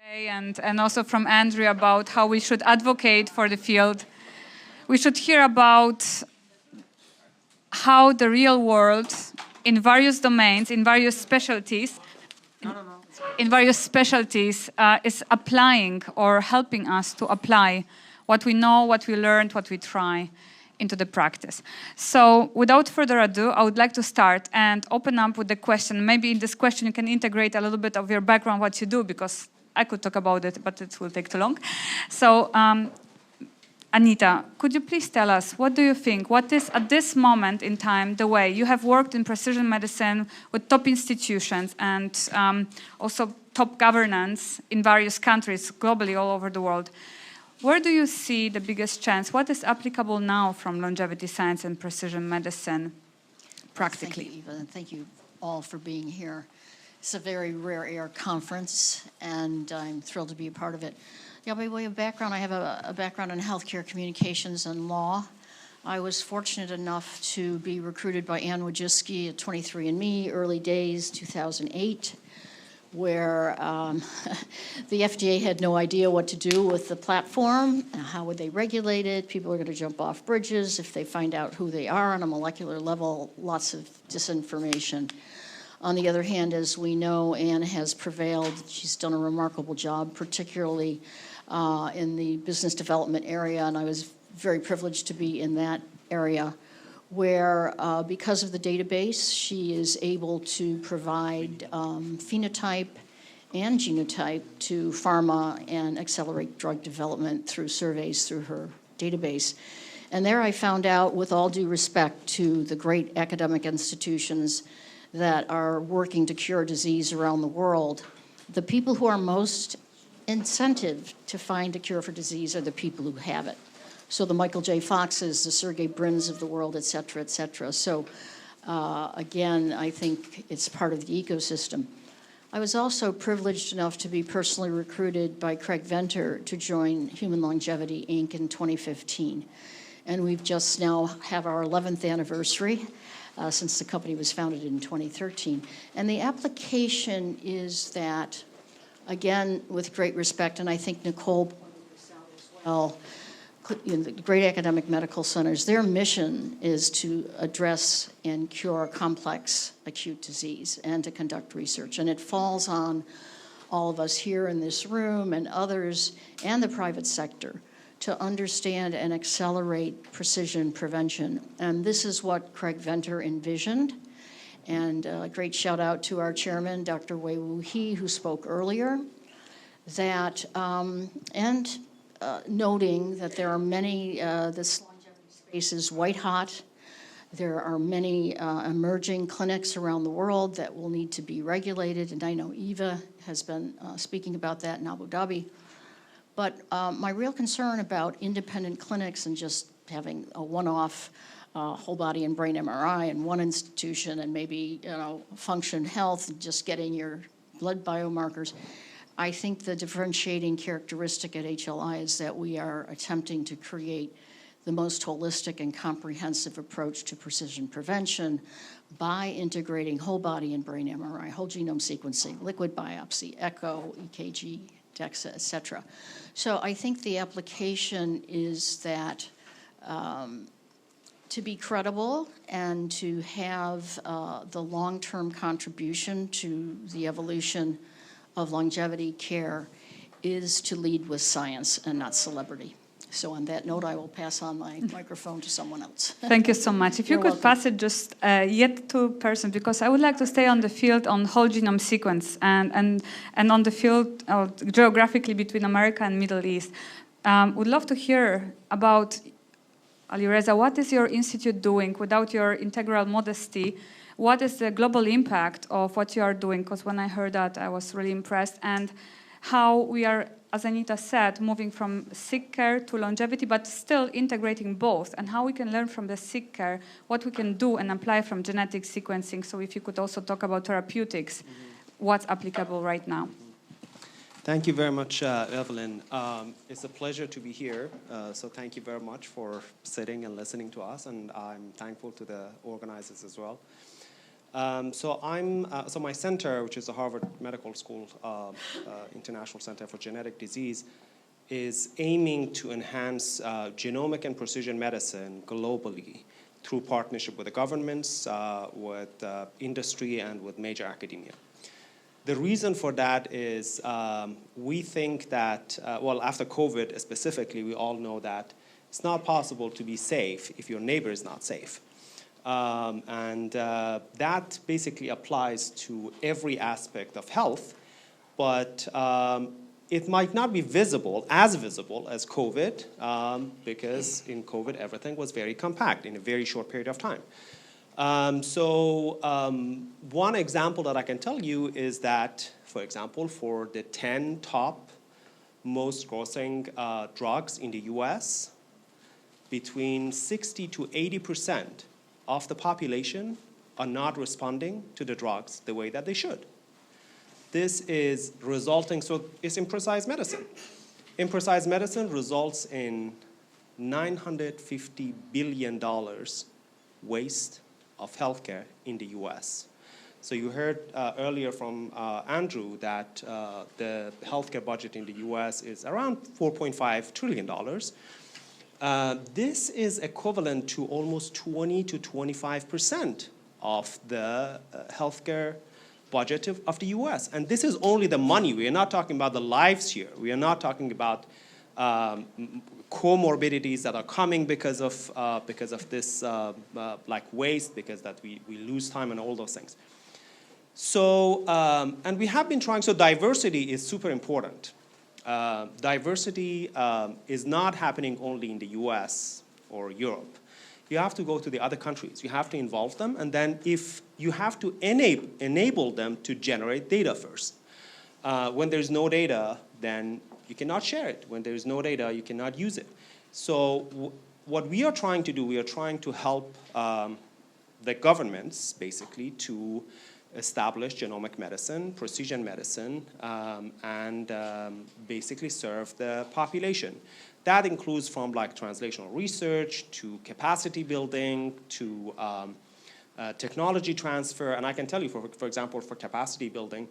And also from Andrea about how we should advocate for the field. We should hear about how the real world in various domains, in various specialties, is applying or helping us to apply what we know, what we learned, what we try into the practice. So without further ado, I would like to start and open up with the question. Maybe in this question you can integrate a little bit of your background, what you do, because I could talk about it, but it will take too long. So Anita, could you please tell us, what do you think, what is at this moment in time the way you have worked in precision medicine with top institutions and also top governance in various countries globally all over the world? Where do you see the biggest chance? What is applicable now from longevity science and precision medicine practically? Thank you, Eva, and thank you all for being here. It's a very rare air conference, and I'm thrilled to be a part of it. Yeah, by way of background, I have a background in healthcare communications and law. I was fortunate enough to be recruited by Ann Wojcicki at 23andMe, early days, 2008, where the FDA had no idea what to do with the platform. How would they regulate it? People are going to jump off bridges if they find out who they are on a molecular level, lots of disinformation. On the other hand, as we know, Anne has prevailed. She's done a remarkable job, particularly in the business development area, and I was very privileged to be in that area where, because of the database, she is able to provide phenotype and genotype to pharma and accelerate drug development through surveys through her database. And there I found out, with all due respect to the great academic institutions that are working to cure disease around the world, the people who are most incentive to find a cure for disease are the people who have it. So the Michael J. Foxes, the Sergey Brins of the world, et cetera, et cetera. So again, I think it's part of the ecosystem. I was also privileged enough to be personally recruited by Craig Venter to join Human Longevity, Inc. in 2015. And we've just now have our 11th anniversary since the company was founded in 2013. And the application is that, again, with great respect, and I think Nicole pointed this out as well, the great academic medical centers, their mission is to address and cure complex acute disease and to conduct research. And it falls on all of us here in this room and others and the private sector to understand and accelerate precision prevention. And this is what Craig Venter envisioned. And a great shout out to our chairman, Dr. Wei-Wu He, who spoke earlier, that, noting that there are many, this longevity space is white hot. There are many emerging clinics around the world that will need to be regulated, and I know Eva has been speaking about that in Abu Dhabi. But my real concern about independent clinics and just having a one-off whole body and brain MRI in one institution and maybe, function health, and just getting your blood biomarkers, I think the differentiating characteristic at HLI is that we are attempting to create the most holistic and comprehensive approach to precision prevention by integrating whole body and brain MRI, whole genome sequencing, liquid biopsy, echo, EKG, DEXA, et cetera. So I think the application is that to be credible and to have the long-term contribution to the evolution of longevity care is to lead with science and not celebrity. So on that note, I will pass on my microphone to someone else. Thank you so much. If you could pass it just yet to person, because I would like to stay on the field on whole genome sequence and on the field geographically between America and Middle East. Would love to hear about, Alireza, what is your institute doing without your integral modesty? What is the global impact of what you are doing? Because when I heard that, I was really impressed. And how we are, as Anita said, moving from sick care to longevity, but still integrating both, and how we can learn from the sick care what we can do and apply from genetic sequencing. So if you could also talk about therapeutics, what's applicable right now. Thank you very much, Evelyn. It's a pleasure to be here. So thank you very much for sitting and listening to us, and I'm thankful to the organizers as well. So my center, which is the Harvard Medical School International Center for Genetic Disease, is aiming to enhance genomic and precision medicine globally through partnership with the governments, with industry, and with major academia. The reason for that is we think that, well, after COVID specifically, we all know that it's not possible to be safe if your neighbor is not safe. That basically applies to every aspect of health, but it might not be visible as COVID, because in COVID everything was very compact in a very short period of time. One example that I can tell you is that, for example, for the 10 top most grossing drugs in the US, between 60 to 80% of the population are not responding to the drugs the way that they should. This is resulting, so it's imprecise medicine. Imprecise medicine results in $950 billion waste of healthcare in the US. So you heard earlier from Andrew that the healthcare budget in the US is around $4.5 trillion. This is equivalent to almost 20 to 25% of the healthcare budget of the US. And this is only the money. We are not talking about the lives here. We are not talking about comorbidities that are coming because of this like waste, because that we lose time and all those things. So, and we have been trying, so diversity is super important. Diversity is not happening only in the US or Europe. You have to go to the other countries. You have to involve them, and then if you have to enable them to generate data first. When there's no data, then you cannot share it. When there's no data, you cannot use it. So what we are trying to do, we are trying to help the governments, basically, to establish genomic medicine, precision medicine, and basically serve the population. That includes from like translational research to capacity building to technology transfer. And I can tell you, for example, for capacity building,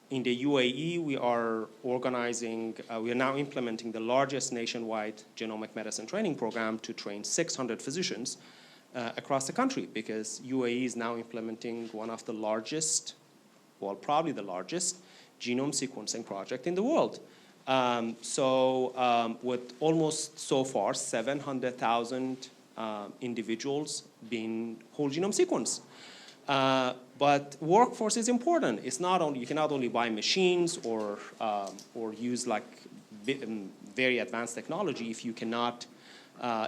in the UAE, we are organizing, we are now implementing the largest nationwide genomic medicine training program to train 600 physicians across the country, because UAE is now implementing one of the largest, well, probably the largest genome sequencing project in the world. With almost so far 700,000 individuals being whole genome sequenced. But workforce is important. It's not only, you cannot only buy machines or use like very advanced technology if you cannot,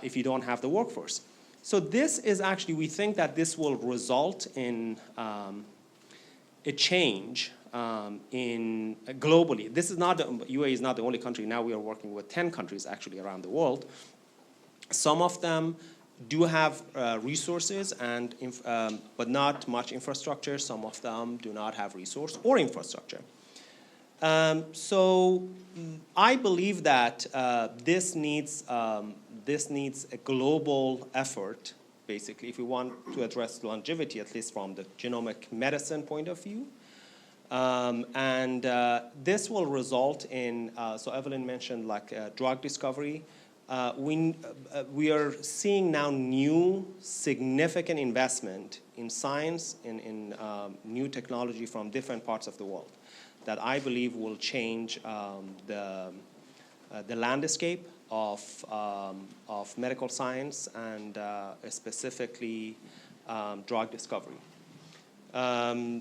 if you don't have the workforce. So this is actually, we think that this will result in a change in globally. This is not, UAE is not the only country. Now we are working with 10 countries actually around the world. Some of them do have resources and but not much infrastructure. Some of them do not have resource or infrastructure. So I believe that this needs a global effort, basically, if we want to address longevity, at least from the genomic medicine point of view. This will result in, so Evelyn mentioned like drug discovery. We are seeing now new significant investment in science, in new technology from different parts of the world that I believe will change the landscape of medical science and specifically drug discovery.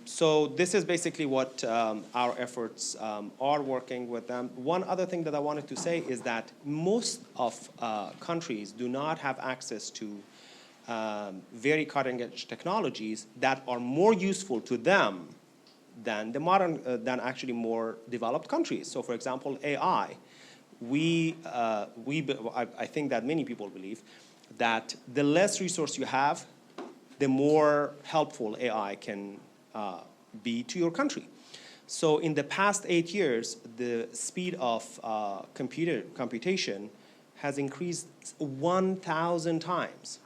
So this is basically what our efforts are working with them. One other thing that I wanted to say is that most of countries do not have access to very cutting-edge technologies that are more useful to them than the modern, than actually more developed countries. So, for example, AI. I think that many people believe that the less resource you have, the more helpful AI can be to your country. So in the past 8 years, the speed of computation has increased 1,000 times.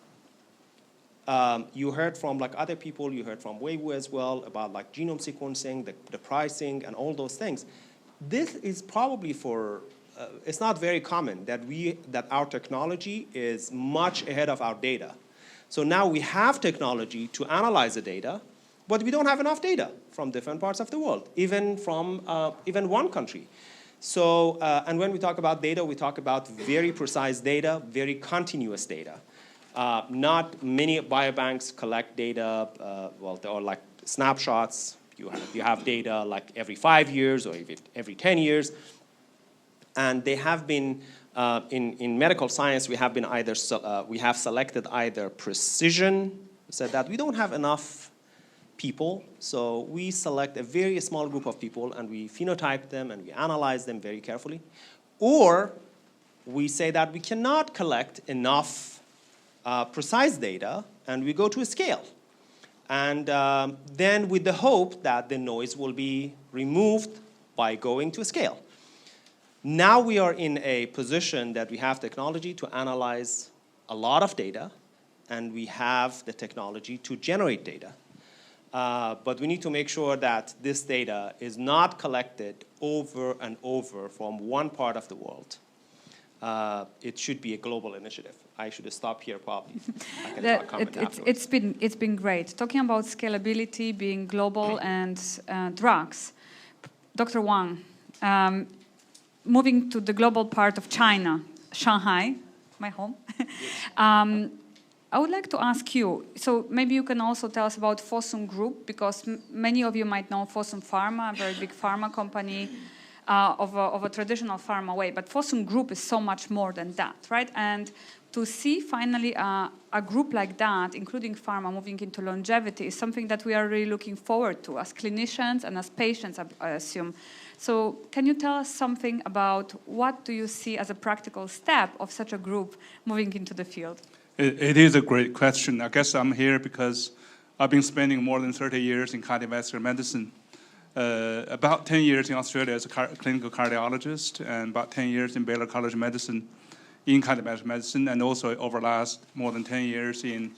You heard from like other people, you heard from Weiwu as well about like genome sequencing, the pricing, and all those things. This is probably it's not very common that our technology is much ahead of our data. So now we have technology to analyze the data, but we don't have enough data from different parts of the world, even from even one country. So, and when we talk about data, we talk about very precise data, very continuous data. Not many biobanks collect data, well, they are like snapshots. You have data like every 5 years or every 10 years. And they have been, in medical science, we have selected either precision, so that we don't have enough people, so we select a very small group of people and we phenotype them and we analyze them very carefully, or we say that we cannot collect enough precise data and we go to a scale. And then with the hope that the noise will be removed by going to a scale. Now we are in a position that we have technology to analyze a lot of data, and we have the technology to generate data. But we need to make sure that this data is not collected over and over from one part of the world. It should be a global initiative. I should stop here probably. I can comment afterwards. It's been great. Talking about scalability, being global, and drugs. Dr. Wang, moving to the global part of China, Shanghai, my home. I would like to ask you, so maybe you can also tell us about Fosun Group, because many of you might know Fosun Pharma, a very big pharma company of a traditional pharma way, but Fosun Group is so much more than that, right? And to see finally a group like that, including pharma, moving into longevity is something that we are really looking forward to as clinicians and as patients, I assume. So can you tell us something about what do you see as a practical step of such a group moving into the field? It is a great question. I guess I'm here because I've been spending more than 30 years in cardiovascular medicine. About 10 years in Australia as a clinical cardiologist, and about 10 years in Baylor College of Medicine in cardiovascular medicine, and also over the last more than 10 years in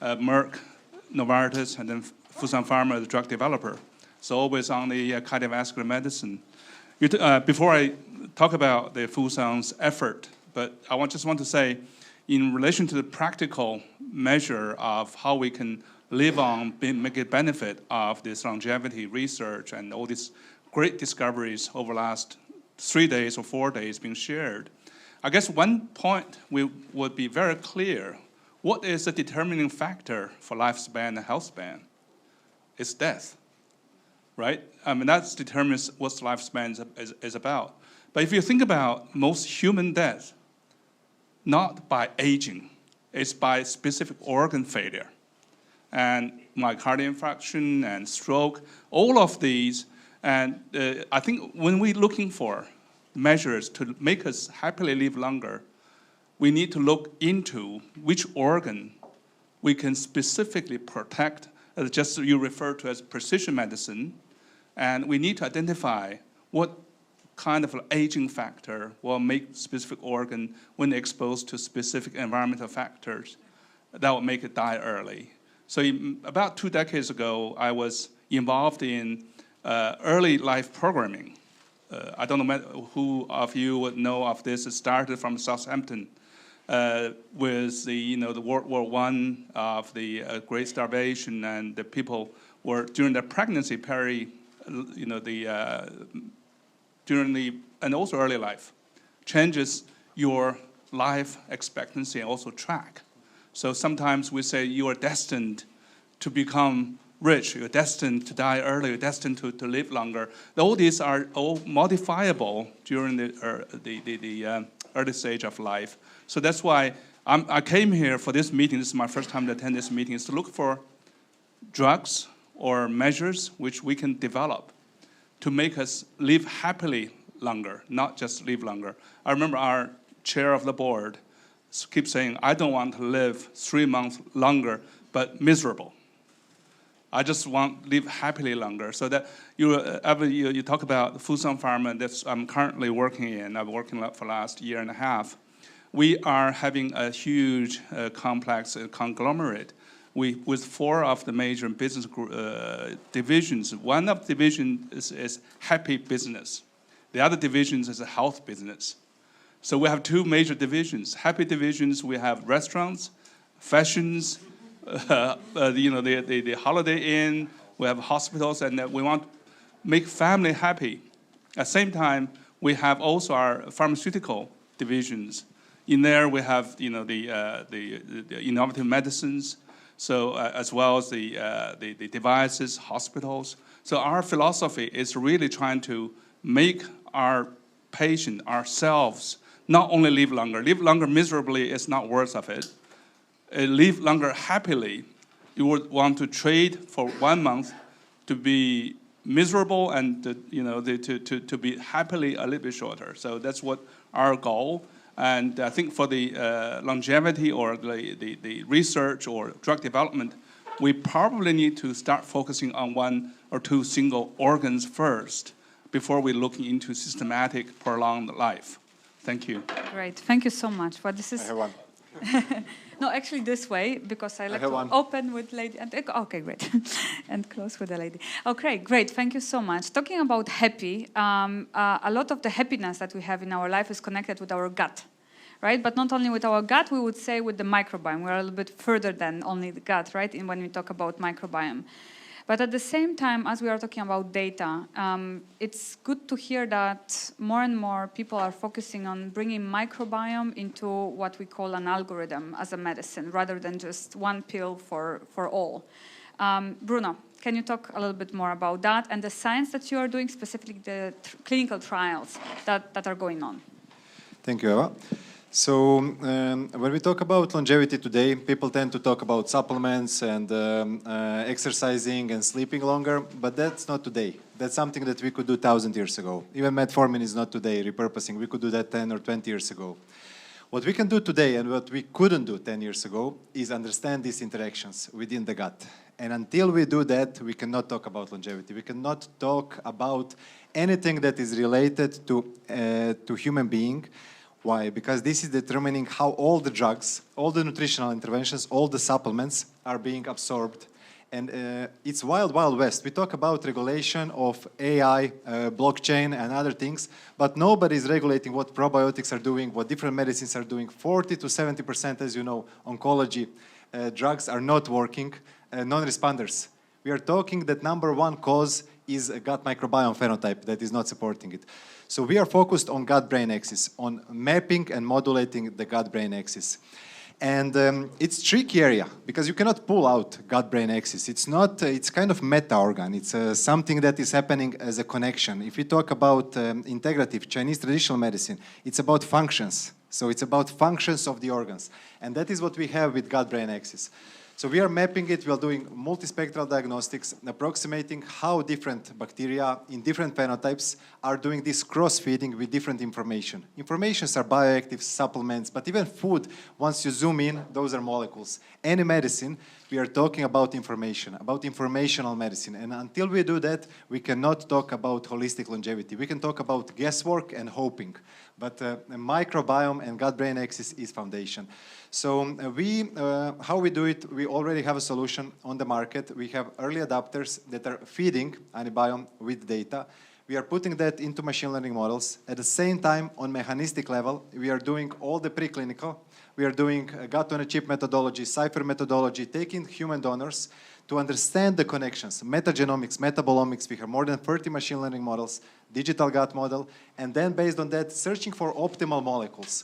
Merck, Novartis, and then Fosun Pharma as a drug developer. So always on the cardiovascular medicine. Before I talk about the Fosun's effort, but I just want to say, in relation to the practical measure of how we can live on, make a benefit of this longevity research and all these great discoveries over the last 3 days or 4 days being shared, I guess one point would be very clear. What is the determining factor for lifespan and health span? It's death, right? I mean, that determines what lifespan is about. But if you think about most human death, not by aging, it's by specific organ failure. And myocardial infarction and stroke, all of these. And I think when we're looking for measures to make us happily live longer, we need to look into which organ we can specifically protect, as just you refer to as precision medicine. And we need to identify what kind of aging factor will make specific organ, when exposed to specific environmental factors, that will make it die early. So about 2 decades ago, I was involved in early life programming. I don't know who of you would know of this. It started from Southampton with the World War I of the Great Starvation, and the people were during their pregnancy period, and also early life, changes your life expectancy and also track. So sometimes we say you are destined to become rich, you're destined to die early, you're destined to live longer. All these are all modifiable during the early stage of life. So that's why I came here for this meeting. This is my first time to attend this meeting, is to look for drugs or measures which we can develop to make us live happily longer, not just live longer. I remember our chair of the board keeps saying, I don't want to live 3 months longer, but miserable. I just want to live happily longer. So that you talk about Fosun Pharma that I'm currently working in. I've been working for the last 1.5 years. We are having a huge complex conglomerate with 4 of the major business divisions. One of the divisions is happy business. The other divisions is a health business. So we have 2 major divisions. Happy divisions, we have restaurants, fashions, the Holiday Inn, we have hospitals, and we want to make family happy. At the same time, we have also our pharmaceutical divisions. In there, we have the innovative medicines, so as well as the devices, hospitals. So our philosophy is really trying to make our patient, ourselves, not only live longer miserably is not worth of it. Live longer happily. You would want to trade for 1 month to be miserable and to be happily a little bit shorter. So that's what our goal. And I think for the longevity or the research or drug development, we probably need to start focusing on 1 or 2 single organs first before we look into systematic prolonged life. Thank you. Great, thank you so much. But this is. I have one. No, actually this way, because I like to open with lady. And, okay, great. And close with the lady. Okay, great. Thank you so much. Talking about happy, a lot of the happiness that we have in our life is connected with our gut, right? But not only with our gut, we would say with the microbiome. We're a little bit further than only the gut, right? When we talk about microbiome. But at the same time, as we are talking about data, it's good to hear that more and more people are focusing on bringing microbiome into what we call an algorithm as a medicine, rather than just one pill for all. Bruno, can you talk a little bit more about that and the science that you are doing, specifically the clinical trials that are going on? Thank you, Eva. So when we talk about longevity today, people tend to talk about supplements and exercising and sleeping longer, but that's not today. That's something that we could do 1,000 years ago. Even metformin is not today, repurposing. We could do that 10 or 20 years ago. What we can do today and what we couldn't do 10 years ago is understand these interactions within the gut. And until we do that, we cannot talk about longevity. We cannot talk about anything that is related to human being. Why? Because this is determining how all the drugs, all the nutritional interventions, all the supplements are being absorbed. And it's wild, wild west. We talk about regulation of AI, blockchain, and other things, but nobody is regulating what probiotics are doing, what different medicines are doing. 40 to 70%, as you know, oncology drugs are not working, non-responders. We are talking that #1 cause is a gut microbiome phenotype that is not supporting it. So we are focused on gut-brain axis, on mapping and modulating the gut-brain axis. And it's a tricky area because you cannot pull out gut-brain axis. It's not, it's kind of meta-organ. It's something that is happening as a connection. If we talk about integrative Chinese traditional medicine, it's about functions. So it's about functions of the organs. And that is what we have with gut-brain axis. So we are mapping it, we are doing multispectral diagnostics, approximating how different bacteria in different phenotypes are doing this cross-feeding with different information. Informations are bioactive supplements, but even food, once you zoom in, those are molecules. Any medicine, we are talking about information, about informational medicine. And until we do that, we cannot talk about holistic longevity. We can talk about guesswork and hoping, but microbiome and gut-brain axis is foundation. So how we do it, we already have a solution on the market. We have early adopters that are feeding Anibiome with data. We are putting that into machine learning models. At the same time, on mechanistic level, we are doing all the preclinical. We are doing gut-on-a-chip methodology, Cypher methodology, taking human donors to understand the connections, metagenomics, metabolomics. We have more than 30 machine learning models, digital gut model, and then based on that, searching for optimal molecules.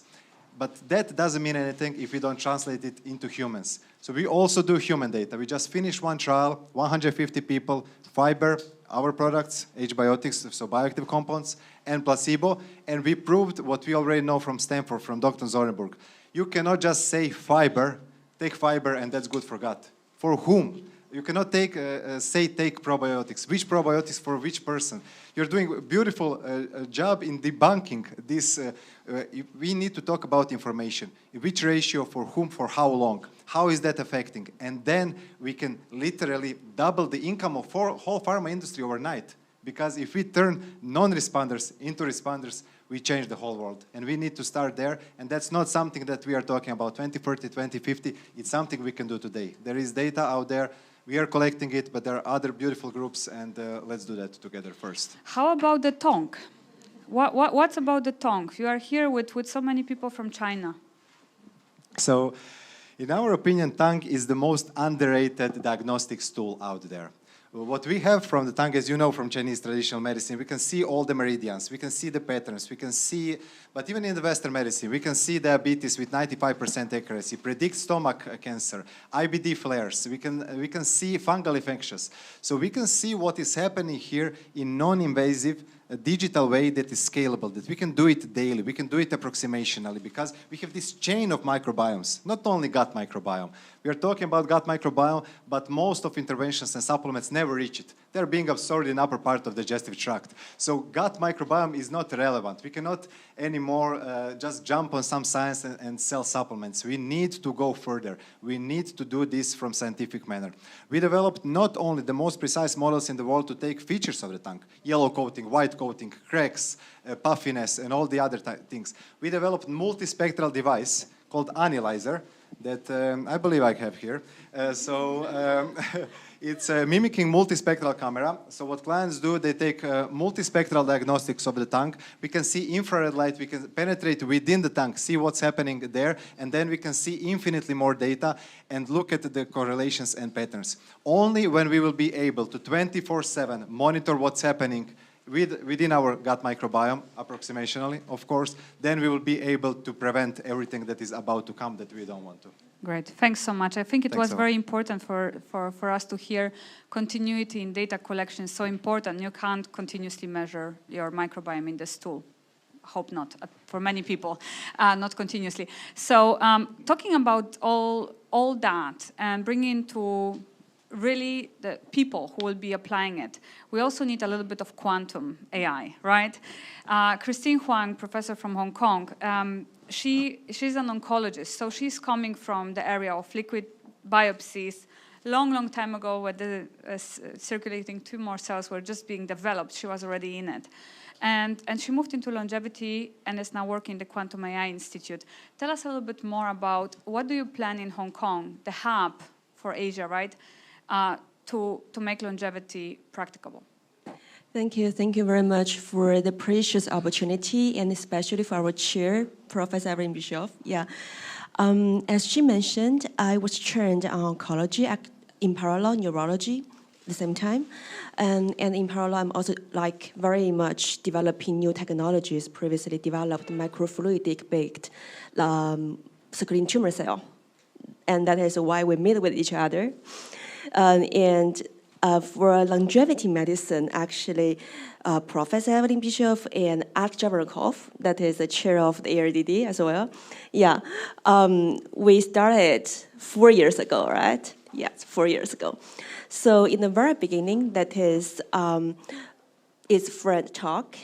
But that doesn't mean anything if we don't translate it into humans. So we also do human data. We just finished one trial, 150 people, fiber, our products, H-biotics, so bioactive compounds, and placebo, and we proved what we already know from Stanford, from Dr. Zorenberg. You cannot just say fiber, take fiber, and that's good for gut. For whom? You cannot take probiotics. Which probiotics for which person? You're doing a beautiful job in debunking this. We need to talk about information. Which ratio for whom, for how long? How is that affecting? And then we can literally double the income of whole pharma industry overnight. Because if we turn non-responders into responders, we change the whole world. And we need to start there. And that's not something that we are talking about 2040, 2050. It's something we can do today. There is data out there. We are collecting it, but there are other beautiful groups, and let's do that together first. How about the tongue? What's about the tongue? You are here with so many people from China. So, in our opinion, tongue is the most underrated diagnostics tool out there. What we have from the tongue, as you know from Chinese traditional medicine, we can see all the meridians, we can see the patterns, we can see, but even in the Western medicine, we can see diabetes with 95% accuracy, predict stomach cancer, IBD flares, we can see fungal infections. So we can see what is happening here in non-invasive, a digital way that is scalable, that we can do it daily, we can do it approximationally, because we have this chain of microbiomes, not only gut microbiome. We are talking about gut microbiome, but most of interventions and supplements never reach it. They're being absorbed in the upper part of the digestive tract. So gut microbiome is not relevant. We cannot anymore just jump on some science and sell supplements. We need to go further. We need to do this from scientific manner. We developed not only the most precise models in the world to take features of the tongue, yellow coating, white coating, cracks, puffiness, and all the other things. We developed a multispectral device called Analyzer that I believe I have here. It's mimicking multispectral camera. So what clients do, they take multispectral diagnostics of the tongue. We can see infrared light, we can penetrate within the tongue, see what's happening there, and then we can see infinitely more data and look at the correlations and patterns. Only when we will be able to 24/7 monitor what's happening within our gut microbiome, approximationally, of course, then we will be able to prevent everything that is about to come that we don't want to. Great, thanks so much. I think it was so very important for us to hear continuity in data collection is so important. You can't continuously measure your microbiome in this tool. Hope not, for many people, not continuously. So talking about all that and bringing to really the people who will be applying it, we also need a little bit of quantum AI, right? Christine Huang, professor from Hong Kong, she's an oncologist, so she's coming from the area of liquid biopsies. Long time ago, where the circulating tumor cells were just being developed, she was already in it. And she moved into longevity and is now working in the Quantum AI Institute. Tell us a little bit more about what do you plan in Hong Kong, the hub for Asia, right? To make longevity practicable. Thank you very much for the precious opportunity, and especially for our chair, Professor Evelyn Bischoff. Yeah, as she mentioned, I was trained on oncology, in parallel neurology, at the same time, and in parallel, I'm also very much developing new technologies. Previously developed microfluidic-based circulating tumor cell, and that is why we meet with each other. For longevity medicine, actually, Professor Evelyn Bischoff and Art Jabarkov, that is the chair of the ARDD as well. Yeah, we started 4 years ago, right? Yes, 4 years ago. So in the very beginning, that is, it's friend talk,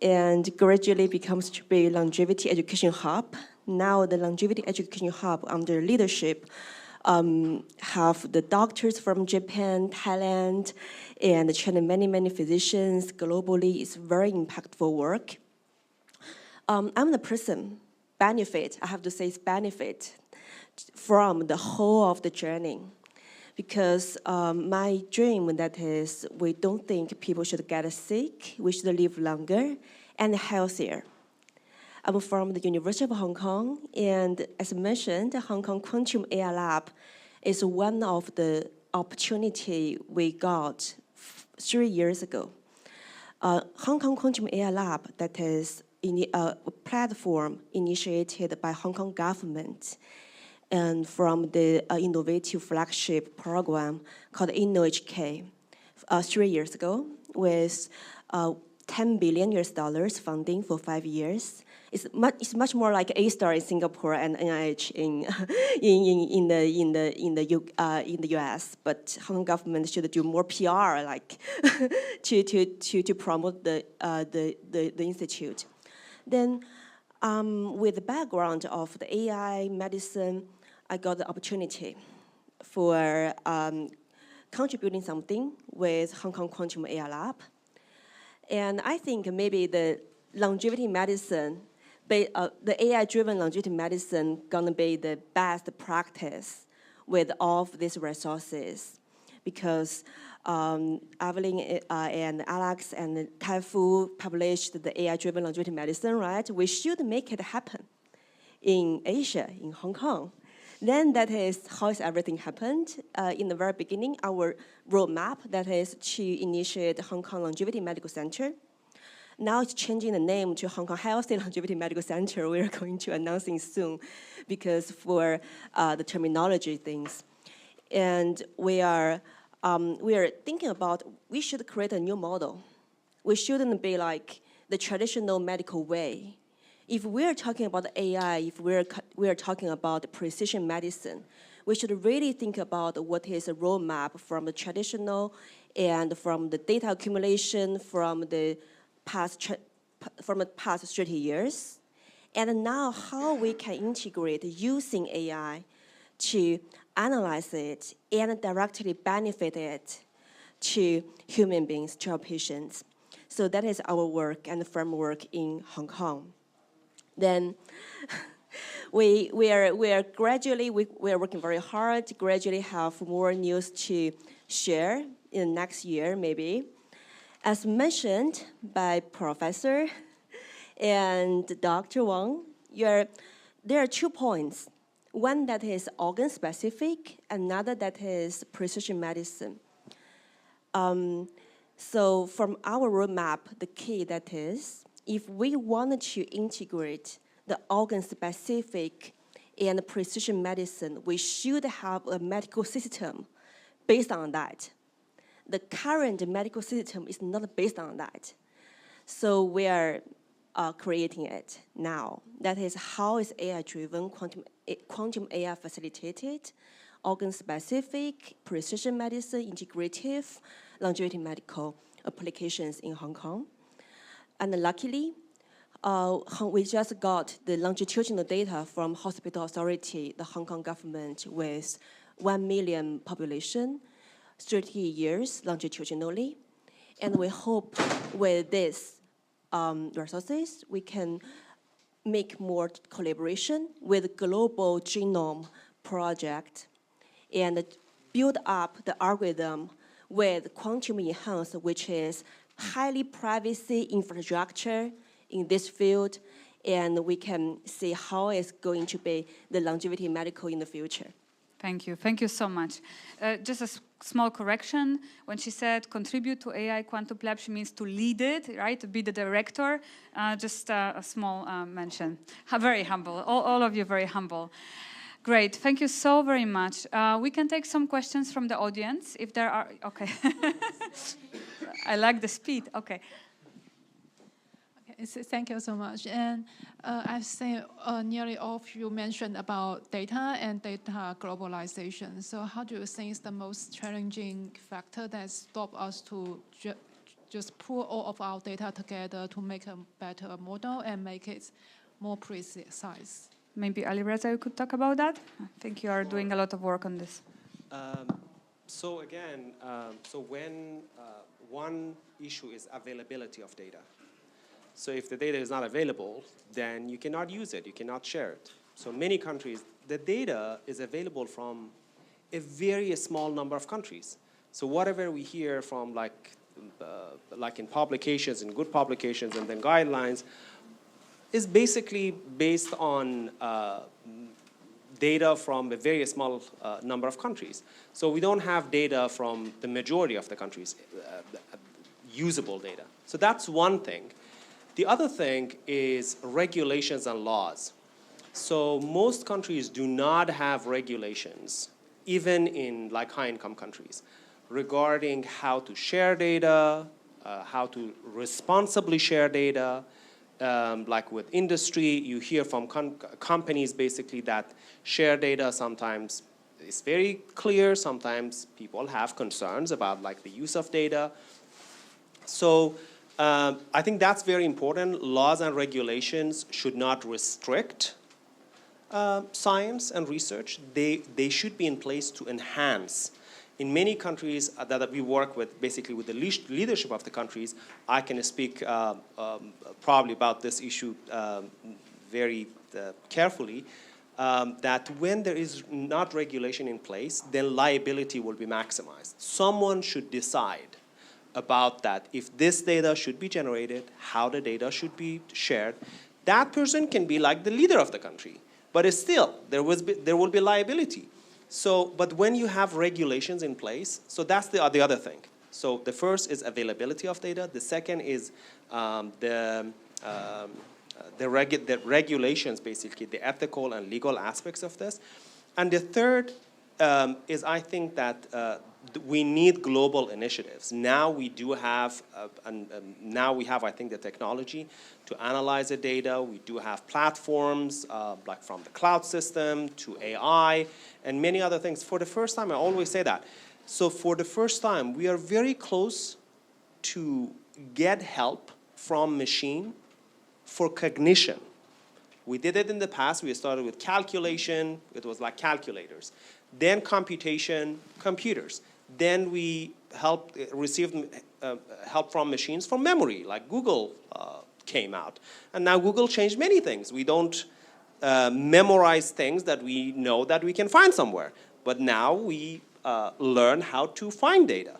and gradually becomes to be longevity education hub. Now the longevity education hub under leadership have the doctors from Japan, Thailand, and train many physicians globally. It's very impactful work. I'm the person benefit, I have to say, benefit from the whole of the journey, because my dream that is, we don't think people should get sick, we should live longer and healthier. I'm from the University of Hong Kong, and as mentioned, the Hong Kong Quantum AI Lab is one of the opportunity we got 3 years ago. Hong Kong Quantum AI Lab, that is a platform initiated by Hong Kong government and from the innovative flagship program called InnoHK 3 years ago, with $10 billion funding for 5 years. It's much more like A-Star in Singapore and NIH in the US. But Hong Kong government should do more PR, like to promote the institute. Then, with the background of the AI medicine, I got the opportunity for contributing something with Hong Kong Quantum AI Lab. And I think maybe the longevity medicine, the AI-driven longevity medicine gonna be the best practice with all of these resources, because Evelyn and Alex and Taifu published the AI-driven longevity medicine, right? We should make it happen in Asia, in Hong Kong. Then that is how everything happened. In the very beginning, our roadmap, that is to initiate Hong Kong Longevity Medical Center. Now it's changing the name to Hong Kong Healthy Longevity Medical Center. We're going to announce it soon because for the terminology things. And we are thinking about, we should create a new model. We shouldn't be like the traditional medical way. If we're talking about AI, if we're talking about precision medicine, we should really think about what is a roadmap from the traditional and from the data accumulation from the past 30 years. And now how we can integrate using AI to analyze it and directly benefit it to human beings, to our patients. So that is our work and framework in Hong Kong. Then we are working very hard to gradually have more news to share in next year, maybe. As mentioned by Professor and Dr. Wang, there are 2 points. One that is organ-specific, another that is precision medicine. So from our roadmap, the key that is, if we wanted to integrate the organ-specific and precision medicine, we should have a medical system based on that. The current medical system is not based on that. So we are creating it now. That is how is AI-driven, quantum AI facilitated, organ-specific, precision medicine, integrative, longevity medical applications in Hong Kong. And luckily, we just got the longitudinal data from Hospital Authority, the Hong Kong government, with 1 million population, 30 years longitudinally. And we hope with this resources, we can make more collaboration with Global Genome Project and build up the algorithm with quantum enhanced, which is highly privacy infrastructure in this field, and we can see how it's going to be the longevity medical in the future. Thank you so much. Just a small correction. When she said contribute to AI Quantum Lab, she means to lead it, right? To be the director. Just a small mention. Very humble. All of you very humble. Great. Thank you so very much. We can take some questions from the audience if there are. Okay. I like the speed. Okay. Thank you so much. And I've seen nearly all of you mentioned about data and data globalization. So how do you think is the most challenging factor that stops us to just pull all of our data together to make a better model and make it more precise? Maybe Alireza, you could talk about that? I think you are doing a lot of work on this. So again, when one issue is availability of data. So if the data is not available, then you cannot use it, you cannot share it. So many countries, the data is available from a very small number of countries. So whatever we hear from like in publications, in good publications and then guidelines, is basically based on data from a very small number of countries. So we don't have data from the majority of the countries, usable data. So that's one thing. The other thing is regulations and laws. So most countries do not have regulations, even in like high-income countries, regarding how to share data, how to responsibly share data. Like with industry, you hear from companies basically that share data sometimes is very clear. Sometimes people have concerns about like the use of data. So I think that's very important. Laws and regulations should not restrict science and research. They should be in place to enhance In many countries that we work with, basically with the leadership of the countries, I can speak probably about this issue very carefully, that when there is not regulation in place, then liability will be maximized. Someone should decide about that, if this data should be generated, how the data should be shared. That person can be like the leader of the country, but it's still, there will be liability. So, but when you have regulations in place, so that's the other thing. So the first is availability of data. The second is the regulations, basically, the ethical and legal aspects of this. And the third is, I think, that we need global initiatives. Now we do have, now we have, I think, the technology to analyze the data. We do have platforms, like from the cloud system to AI and many other things. For the first time, I always say that. So for the first time, we are very close to get help from machine for cognition. We did it in the past. We started with calculation. It was like calculators. Then computation, computers. Then we received help from machines for memory, like Google came out. And now Google changed many things. We don't memorize things that we know that we can find somewhere. But now we learn how to find data.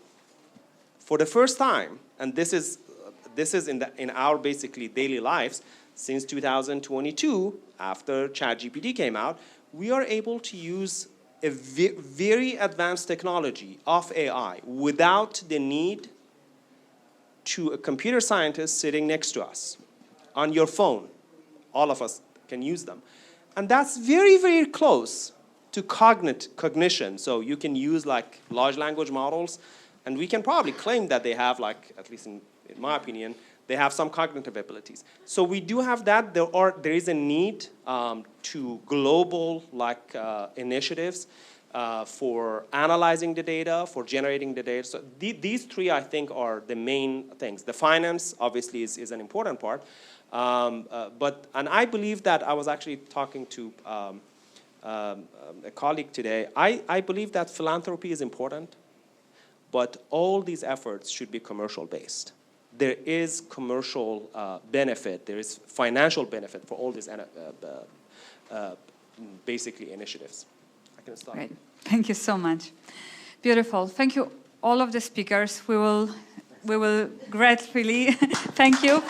For the first time, and this is in our basically daily lives, since 2022, after ChatGPT came out, we are able to use a very advanced technology of AI without the need to a computer scientist sitting next to us. On your phone, all of us can use them. And that's very, very close to cognition. So you can use like large language models, and we can probably claim that they have, like, at least in my opinion, they have some cognitive abilities. So we do have that. There is a need to global initiatives for analyzing the data, for generating the data. So these three, I think, are the main things. The finance, obviously, is an important part. And I believe that I was actually talking to a colleague today. I believe that philanthropy is important, but all these efforts should be commercial-based. There is commercial benefit, there is financial benefit for all these basically initiatives. I can stop. Great. Thank you so much. Beautiful. Thank you, all of the speakers. We will gratefully thank you.